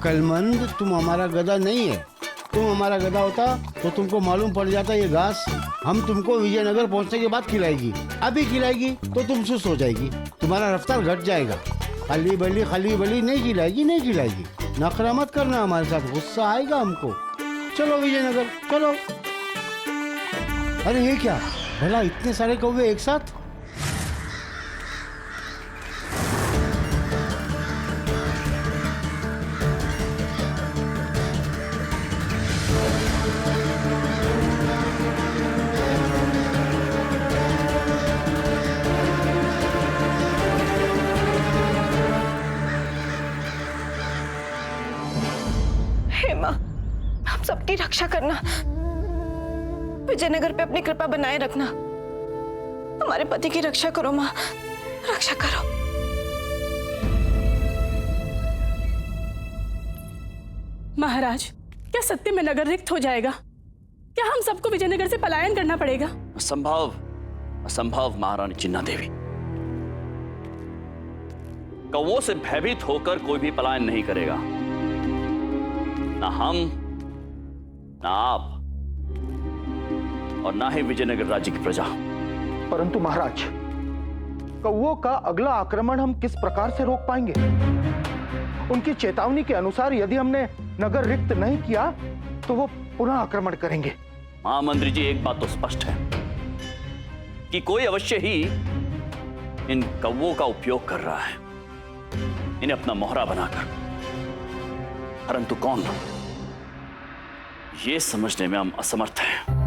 अक्लमंद, तुम हमारा गधा नहीं है। तुम हमारा गधा होता तो तुमको मालूम पड़ जाता ये घास हम तुमको विजयनगर पहुंचने के बाद खिलाएगी। अभी खिलाएगी तो तुम सुस्त हो जाएगी, तुम्हारा रफ्तार घट जाएगा। खाली बली नहीं खिलाएगी, नहीं खिलाएगी। नखरा मत करना हमारे साथ, गुस्सा आएगा हमको। चलो विजयनगर चलो। अरे ये क्या भला, इतने सारे कौवे एक साथ? हम सबकी रक्षा करना, विजयनगर पे अपनी कृपा बनाए रखना। हमारे पति की रक्षा करो माँ, रक्षा करो। महाराज, क्या सत्य में नगर रिक्त हो जाएगा? क्या हम सबको विजयनगर से पलायन करना पड़ेगा? असंभव, असंभव महारानी चिन्ना देवी। कौवों से भयभीत होकर कोई भी पलायन नहीं करेगा, ना हम, ना आप, और ना ही विजयनगर राज्य की प्रजा। परंतु महाराज, कौवों का अगला आक्रमण हम किस प्रकार से रोक पाएंगे? उनकी चेतावनी के अनुसार यदि हमने नगर रिक्त नहीं किया तो वो पुनः आक्रमण करेंगे। महामंत्री जी, एक बात तो स्पष्ट है कि कोई अवश्य ही इन कौवों का उपयोग कर रहा है, इन्हें अपना मोहरा बनाकर। परंतु कौन, ये समझने में हम असमर्थ हैं।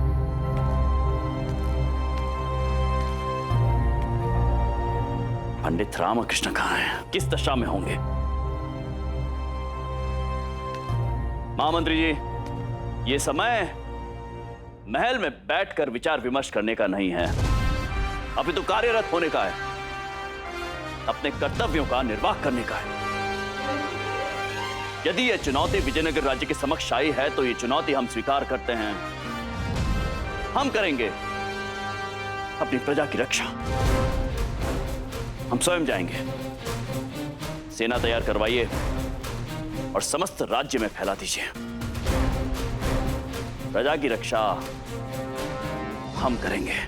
पंडित रामकृष्ण कहां हैं? किस दशा में होंगे? महामंत्री जी, ये समय महल में बैठकर विचार विमर्श करने का नहीं है, अभी तो कार्यरत होने का है, अपने कर्तव्यों का निर्वाह करने का है। यदि यह चुनौती विजयनगर राज्य के समक्ष आई है तो ये चुनौती हम स्वीकार करते हैं। हम करेंगे अपनी प्रजा की रक्षा। हम स्वयं जाएंगे, सेना तैयार करवाइए और समस्त राज्य में फैला दीजिए। प्रजा की रक्षा हम करेंगे।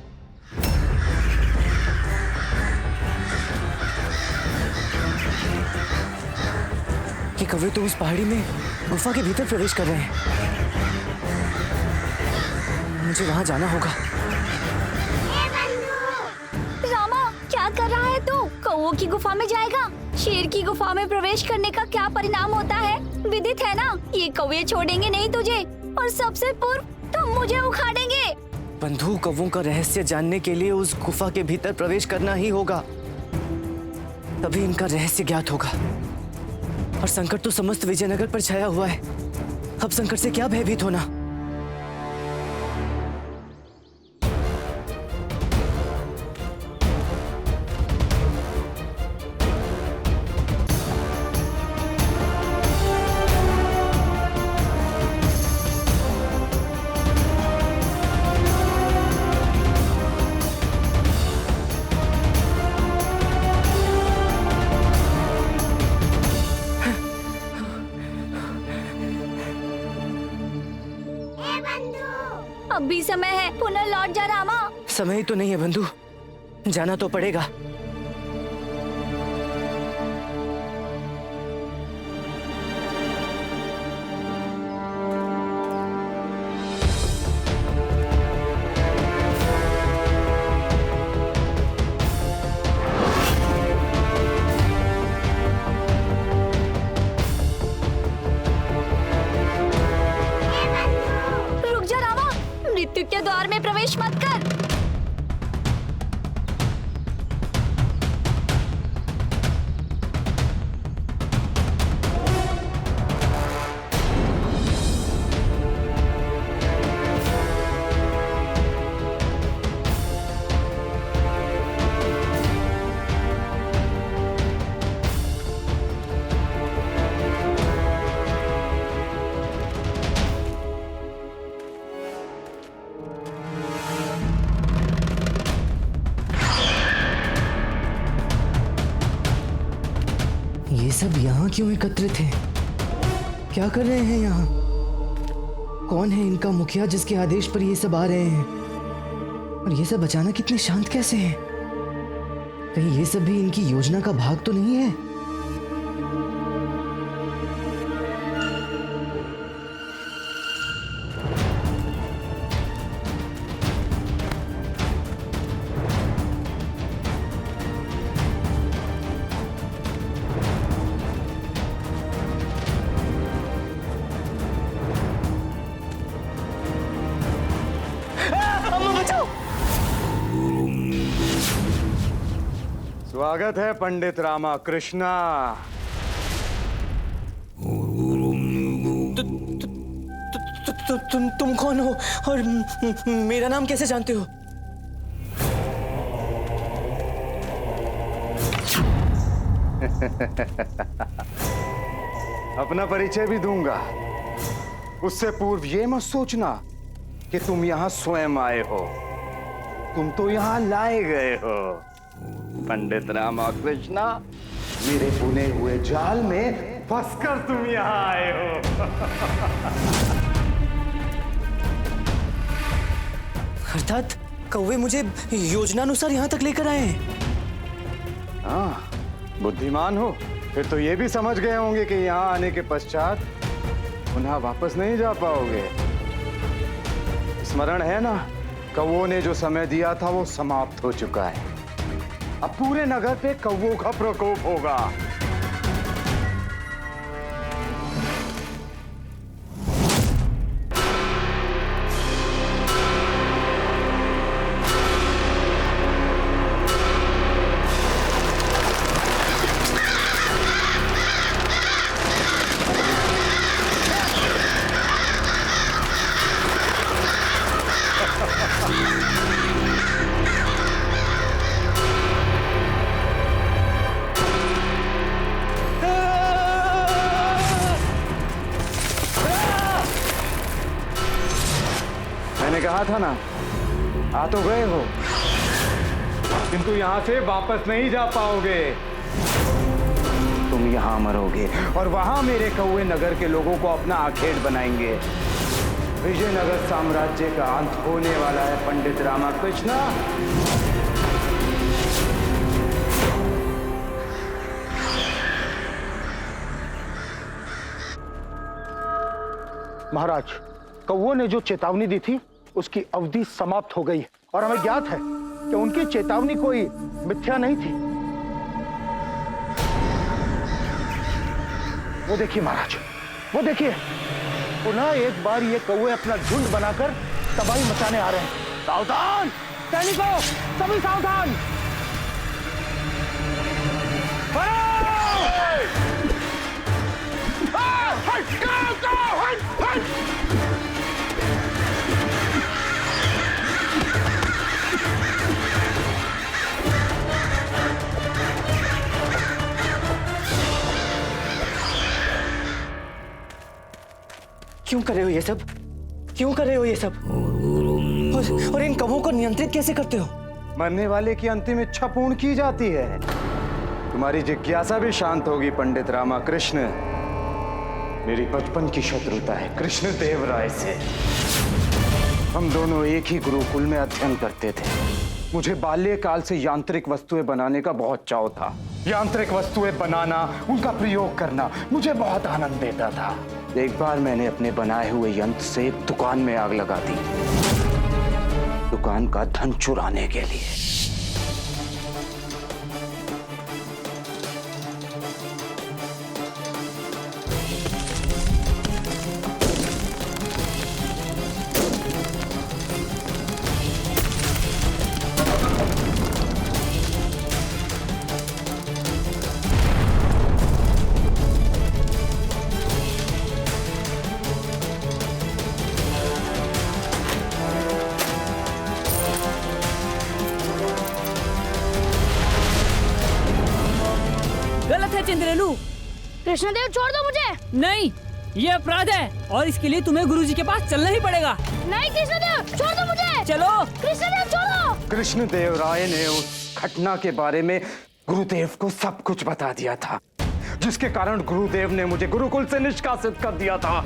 ये कौवे तो उस पहाड़ी में गुफा के भीतर प्रवेश कर रहे हैं। मुझे वहां जाना होगा। रामा, क्या कर रहा है तू? कौवों की गुफा में जाएगा? शेर की गुफा में प्रवेश करने का क्या परिणाम होता है विदित है ना? ये कौवे छोड़ेंगे नहीं तुझे, और सबसे पूर्व तुम मुझे उखाड़ेंगे। बंधु, कौवों का रहस्य जानने के लिए उस गुफा के भीतर प्रवेश करना ही होगा, तभी इनका रहस्य ज्ञात होगा। और संकट तो समस्त विजयनगर पर छाया हुआ है, अब संकट से क्या भयभीत होना। अब भी समय है, पुनः लौट जा रामा। समय ही तो नहीं है बंधु, जाना तो पड़ेगा। रुक जा रामा, मृत्यु के द्वार में प्रवेश मत कर। ये सब यहाँ क्यों एकत्रित हैं? क्या कर रहे हैं यहाँ? कौन है इनका मुखिया जिसके आदेश पर ये सब आ रहे हैं? और ये सब अचानक इतने शांत कैसे हैं? कहीं ये सब भी इनकी योजना का भाग तो नहीं है? स्वागत है पंडित रामा कृष्णा। तुम कौन हो और मेरा नाम कैसे जानते हो? अपना परिचय भी दूंगा। उससे पूर्व ये मत सोचना कि तुम यहाँ स्वयं आए हो। तुम तो यहाँ लाए गए हो। पंडित रामकृष्णा, मेरे बुने हुए जाल में फंसकर तुम यहाँ आए हो। अर्थात कौवे मुझे योजनानुसार यहाँ तक लेकर आए हैं। हाँ, बुद्धिमान हो। फिर तो ये भी समझ गए होंगे कि यहाँ आने के पश्चात पुनः वापस नहीं जा पाओगे। स्मरण है ना, कौवों ने जो समय दिया था वो समाप्त हो चुका है। अब पूरे नगर पे कौवों का प्रकोप होगा। मैंने कहा था ना, आ तो गए हो, किंतु यहां से वापस नहीं जा पाओगे। तुम यहां मरोगे और वहां मेरे कौवे नगर के लोगों को अपना आखेड़ बनाएंगे। विजयनगर साम्राज्य का अंत होने वाला है पंडित रामकृष्णा। महाराज, कौवों ने जो चेतावनी दी थी उसकी अवधि समाप्त हो गई और हमें ज्ञात है कि उनकी चेतावनी कोई मिथ्या नहीं थी। वो देखिए महाराज, वो देखिए, पुनः एक बार ये कौवे अपना झुंड बनाकर तबाही मचाने आ रहे हैं। सावधान सैनिकों, सभी सावधान। क्यों कर रहे हो ये सब? क्यों कर रहे हो ये सब? और इन कौवों को नियंत्रित कैसे करते हो? मरने वाले की अंतिम इच्छा पूर्ण की जाती है। तुम्हारी जिज्ञासा भी शांत होगी पंडित रामकृष्ण। मेरी बचपन की शत्रुता है कृष्ण देव राय से। हम दोनों एक ही गुरुकुल में अध्ययन करते थे। मुझे बाल्यकाल से यांत्रिक वस्तुएं बनाने का बहुत चाव था। यांत्रिक वस्तुएं बनाना, उनका प्रयोग करना मुझे बहुत आनंद देता था। एक बार मैंने अपने बनाए हुए यंत्र से एक दुकान में आग लगा दी, दुकान का धन चुराने के लिए। गलत है चंद्रेलू। कृष्णदेव छोड़ दो मुझे। नहीं, ये अपराध है और इसके लिए तुम्हें गुरुजी के पास चलना ही पड़ेगा। नहीं कृष्णदेव, छोड़ दो मुझे। चलो। कृष्णदेव छोड़ो। कृष्णदेव राय ने उस घटना के बारे में गुरुदेव को सब कुछ बता दिया था। जिसके कारण गुरुदेव ने मुझे गुरुकुल से निष्कासित कर दिया था।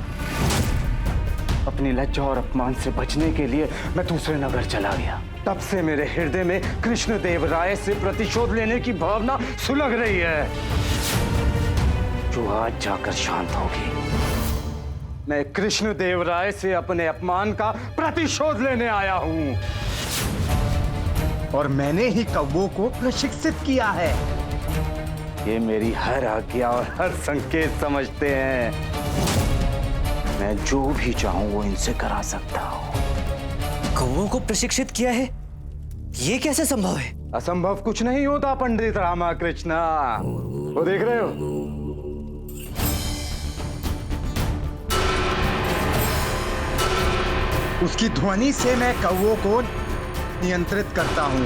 अपनी लज्जा और अपमान से बचने के लिए मैं दूसरे नगर चला गया। तब से मेरे हृदय में कृष्णदेव राय से प्रतिशोध लेने की भावना सुलग रही है, जो आज जाकर शांत होगी। मैं कृष्णदेव राय से अपने अपमान का प्रतिशोध लेने आया हूं, और मैंने ही कौवों को प्रशिक्षित किया है। ये मेरी हर आज्ञा और हर संकेत समझते हैं। मैं जो भी चाहूं वो इनसे करा सकता हूं। कौवों को प्रशिक्षित किया है? ये कैसे संभव है? असंभव कुछ नहीं होता पंडित रामाकृष्णा। वो देख रहे हो? उसकी ध्वनि से मैं कौवों को नियंत्रित करता हूं।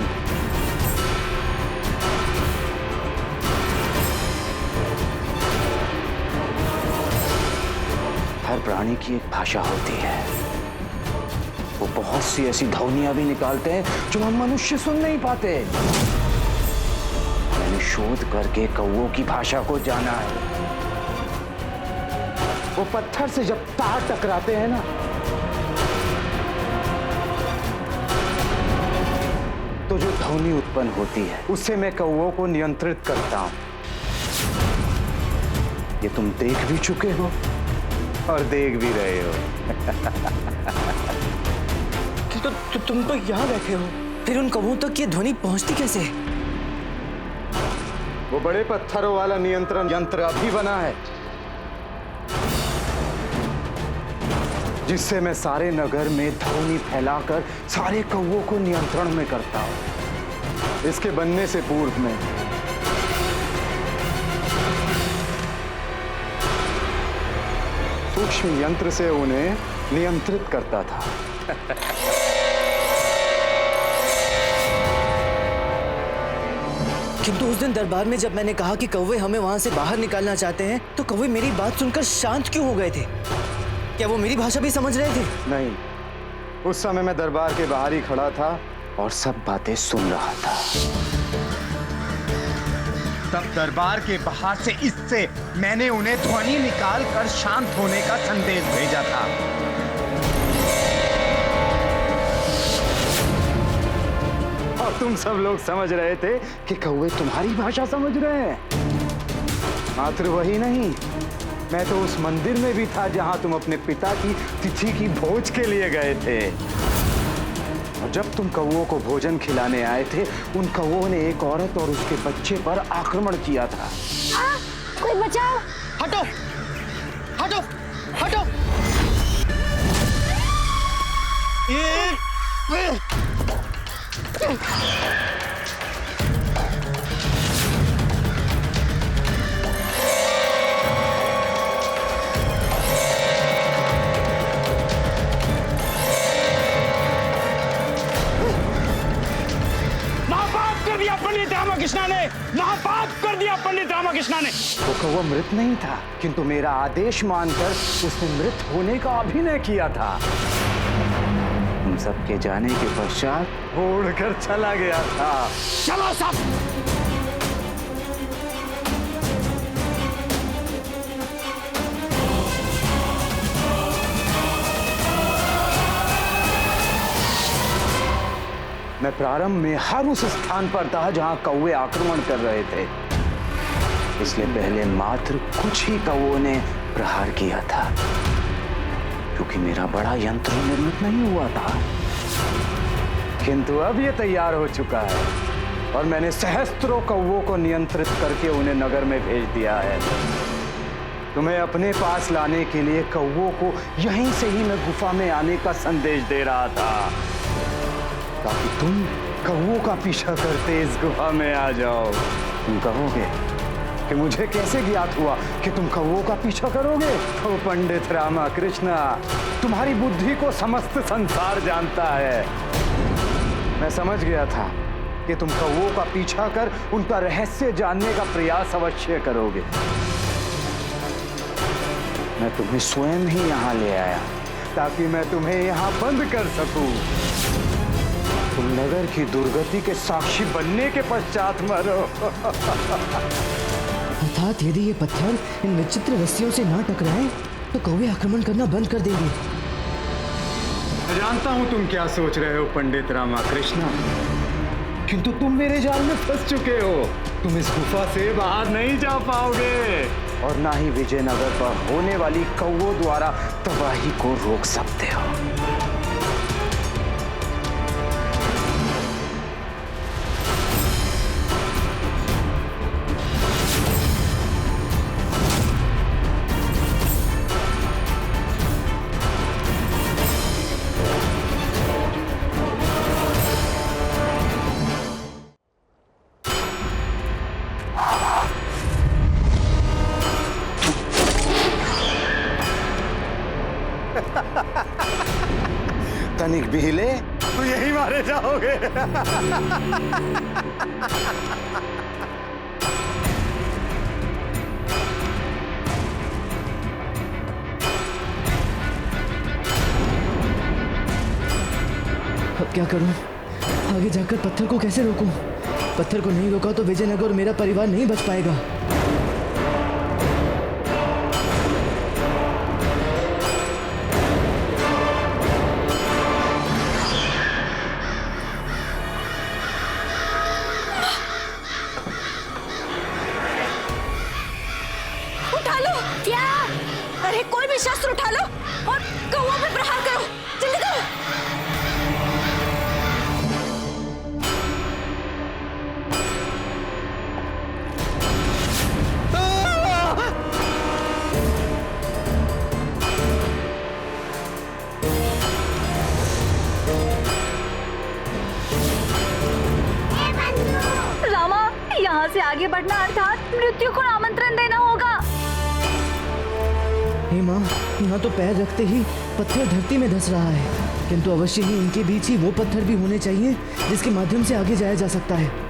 हर प्राणी की एक भाषा होती है। वो बहुत सी ऐसी ध्वनियां भी निकालते हैं जो हम मनुष्य सुन नहीं पाते। मैंने शोध करके कौवों की भाषा को जाना है। वो पत्थर से जब तार टकराते हैं ना, तो जो ध्वनि उत्पन्न होती है उससे मैं कौवों को नियंत्रित करता हूं। ये तुम देख भी चुके हो और देख भी रहे हो। तुम तो यहाँ बैठे हो, फिर उन कौवों तक ये ध्वनि पहुंचती कैसे? वो बड़े पत्थरों वाला नियंत्रण यंत्र अभी बना है, जिससे मैं सारे नगर में ध्वनि फैलाकर सारे कौवों को नियंत्रण में करता हूं। इसके बनने से पूर्व में सूक्ष्म यंत्र से उन्हें नियंत्रित करता था। किंतु उस दिन दरबार में जब मैंने कहा कि कौवे हमें वहां से बाहर निकालना चाहते हैं, तो कौवे मेरी बात सुनकर शांत क्यों हो गए थे? क्या वो मेरी भाषा भी समझ रहे थे? नहीं, उस समय मैं दरबार के बाहर ही खड़ा था और सब बातें सुन रहा था। तब दरबार के बाहर से इससे मैंने उन्हें ध्वनि निकाल कर शांत होने का संदेश भेजा था। और तुम सब लोग समझ रहे थे कि कौवे तुम्हारी भाषा समझ रहे हैं। मात्र वही नहीं, मैं तो उस मंदिर में भी था जहां तुम अपने पिता की तिथि की भोज के लिए गए थे। और जब तुम कौवों को भोजन खिलाने आए थे, उन कौवों ने एक औरत और उसके बच्चे पर आक्रमण किया था। कोई बचाओ! हटो! हटो! हटो! पंडित रामकृष्णा ने महापाप कर दिया। पंडित रामकृष्णा ने वो कौवा मृत नहीं था, किंतु मेरा आदेश मानकर उसने मृत होने का अभिनय किया था। तुम सबके जाने के पश्चात उड़कर चला गया था। चलो सब। मैं प्रारंभ में हर उस स्थान पर था जहां कौवे आक्रमण कर रहे थे, इसलिए पहले मात्र कुछ ही कौवों ने प्रहार किया था, क्योंकि मेरा बड़ा यंत्र निर्मित नहीं हुआ था। किंतु अब यह तैयार हो चुका है और मैंने सहस्त्रों कौवों को नियंत्रित करके उन्हें नगर में भेज दिया है। तुम्हें अपने पास लाने के लिए कौवों को यहीं से ही मैं गुफा में आने का संदेश दे रहा था, ताकि तुम कौवों का पीछा करते इस गुफा में आ जाओ। तुम कहोगे कि मुझे कैसे ज्ञात हुआ कि तुम कौवों का पीछा करोगे? ओ पंडित रामकृष्णा, तुम्हारी बुद्धि को समस्त संसार जानता है। मैं समझ गया था कि तुम कौवों का पीछा कर उनका रहस्य जानने का प्रयास अवश्य करोगे। मैं तुम्हें स्वयं ही यहाँ ले आया ताकि मैं तुम्हें यहाँ बंद कर सकूं। तुम नगर की दुर्गति के साक्षी बनने के पश्चात मरो। अर्थात यदि ये पत्थर इन विचित्र रस्सियों से ना टकराए तो कौवे आक्रमण करना बंद कर देंगे। जानता हूं तुम क्या सोच रहे हो पंडित रामाकृष्ण, किंतु तुम मेरे जाल में फंस चुके हो। तुम इस गुफा से बाहर नहीं जा पाओगे और ना ही विजयनगर पर होने वाली कौवों द्वारा तबाही को रोक सकते हो। तनिक भी हिले तो यही मारे जाओगे। अब क्या करूं? आगे जाकर पत्थर को कैसे रोकूं? पत्थर को नहीं रोका तो विजयनगर और मेरा परिवार नहीं बच पाएगा। उठा लो। क्या? अरे कोई भी शस्त्र उठा लो और कौवों पे प्रहार करो, जल्दी करो। रामा, यहाँ से आगे बढ़ना अर्थात मृत्यु को आमंत्रण देना होगा। हे माँ, यहाँ तो पैर रखते ही पत्थर धरती में धंस रहा है, किंतु अवश्य ही इनके बीच ही वो पत्थर भी होने चाहिए जिसके माध्यम से आगे जाया जा सकता है।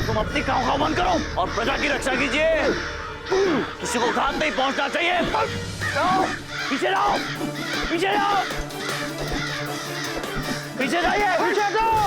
तुम अपनी काव काव बंद करो और प्रजा की रक्षा कीजिए। किसी को घात नहीं पहुंचना चाहिए। पीछे जाओ, पीछे जाओ, पीछे जाइए, पीछे जाओ।